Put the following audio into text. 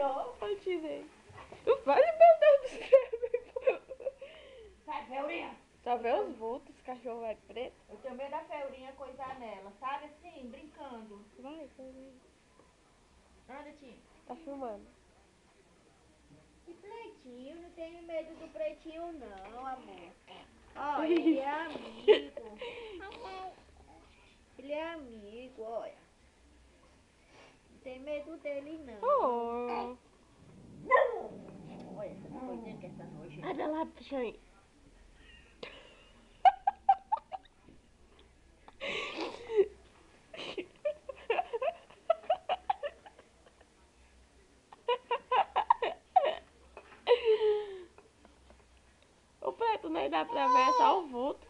tirou. Eu tirei. Vai, meu Deus do céu. Sai, Feurinha. Só vê os vultos, esse cachorro é preto. Eu tenho medo da Feurinha coisar nela, sabe assim, brincando. Vai, vai. Anda, Tim. Tá filmando. Que pretinho, não tenho medo do pretinho não, amor. Ó, ele é amigo. Ele é amigo, olha. Não tem medo dele não. Oh. Olha, essa coisinha que essa noite. Olha lá, bichão. O preto nem dá pra ver, é só o vulto.